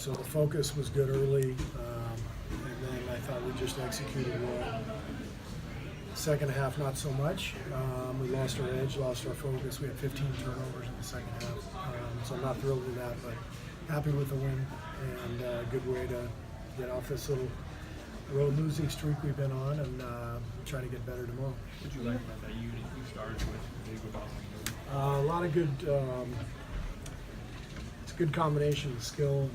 So the focus was good early, and then I thought we just executed well. Second half, not so much. We lost our edge, lost our focus. We had 15 turnovers in the second half. So I'm not thrilled with that, but happy with the win and a good way to get off this little road losing streak we've been on and try to get better tomorrow. What did you like about that unit you started with? A lot of good, it's a good combination of skill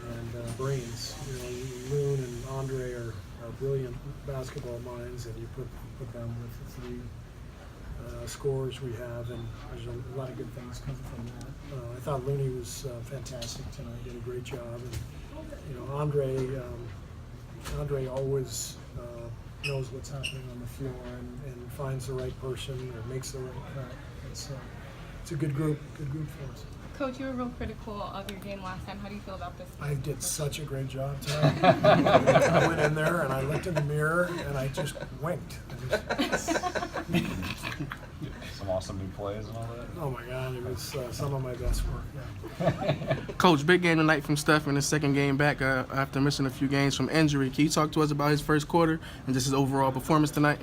and brains. You know, Loon and Andre are brilliant basketball minds, and you put them with the three scorers we have, and there's a lot of good things coming from that. I thought Looney was fantastic tonight, did a great job, and you know, Andre always knows what's happening on the floor and finds the right person or makes the right cut. It's a good group for us. Coach, you were real critical of your game last time. How do you feel about this? I did such a great job tonight. I went in there and I looked in the mirror and I just winked. Some awesome new plays and all that. Oh my God, it was some of my best work. Yeah. Coach, big game tonight from Steph in his second game back after missing a few games from injury. Can you talk to us about his first quarter and just his overall performance tonight?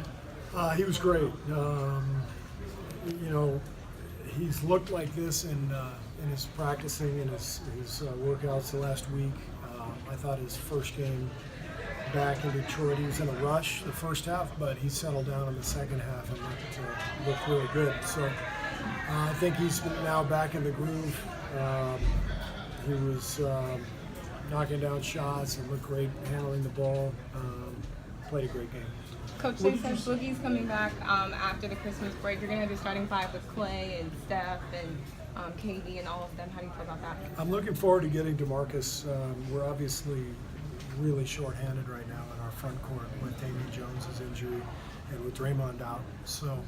He was great. You know, he's looked like this in his practicing and his workouts the last week. I thought his first game back in Detroit, he was in a rush the first half, but he settled down in the second half and looked really good. So I think he's now back in the groove. He was knocking down shots and looked great handling the ball. Played a great game. Coach, they said Boogie's coming back after the Christmas break. You're going to have the starting five with Clay and Steph and KD and all of them. How do you feel about that? I'm looking forward to getting DeMarcus. We're obviously really short-handed right now in our front court with Damian Jones' injury and with Draymond out. So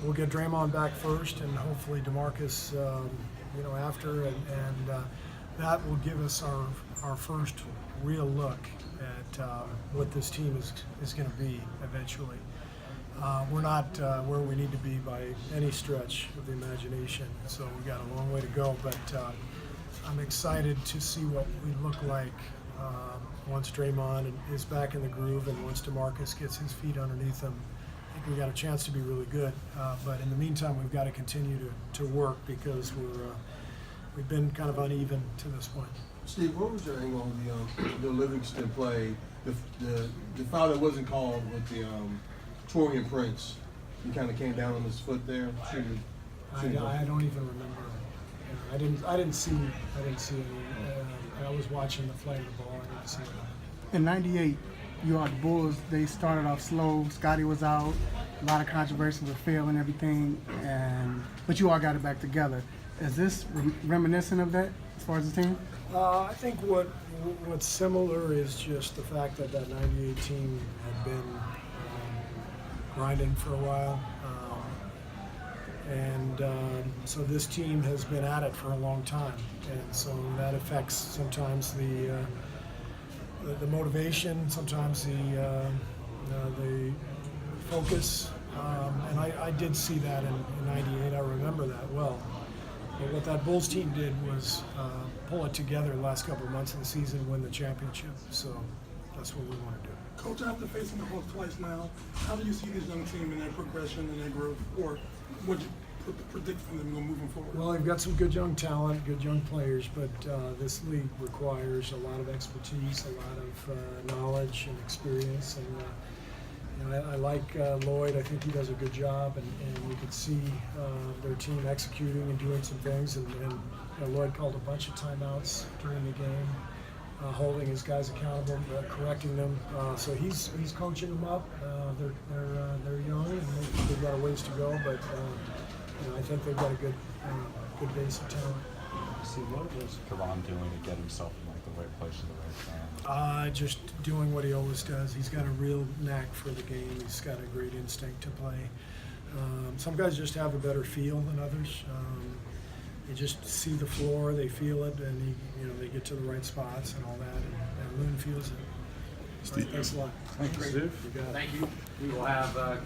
we'll get Draymond back first and hopefully DeMarcus you know, after, and that will give us our first real look at what this team is going to be eventually. We're not where we need to be by any stretch of the imagination, so we've got a long way to go, but I'm excited to see what we look like once Draymond is back in the groove and once DeMarcus gets his feet underneath him. I think we got a chance to be really good, but in the meantime we've got to continue to work because we've been kind of uneven to this point. Steve, what was your angle on the Livingston play, the foul that wasn't called with the Torian Prince? He kind of came down on his foot there. I don't even remember. I didn't see any. I was watching the play of the ball. I didn't see it. In '98, you are the Bulls. They started off slow. Scotty was out. A lot of controversy with Phil and everything, but you all got it back together. Is this reminiscent of that as far as the team? I think what's similar is just the fact that 98 team had been grinding for a while. So this team has been at it for a long time, and so that affects sometimes the motivation, sometimes the focus, and I did see that in '98. I remember that well. But what that Bulls team did was pull it together the last couple of months of the season, win the championship. So that's what we want to do. Coach, after facing the Bulls twice now, how do you see this young team in their progression and their growth, or what do you predict from them moving forward? Well, they've got some good young talent, good young players, but this league requires a lot of expertise, a lot of knowledge and experience. And I like Lloyd. I think he does a good job, and you could see their team executing and doing some things. And Lloyd called a bunch of timeouts during the game, holding his guys accountable, correcting them. So he's coaching them up. They're young and they've got a ways to go, but I think they've got a good base of talent. See, what was Karan doing to get himself in the right place at the right time? Just doing what he always does. He's got a real knack for the game. He's got a great instinct to play. Some guys just have a better feel than others. They just see the floor, they feel it, and they get to the right spots and all that. And Loon feels it. Steve, thanks a lot. Thank you, Steve. Thank you. We will have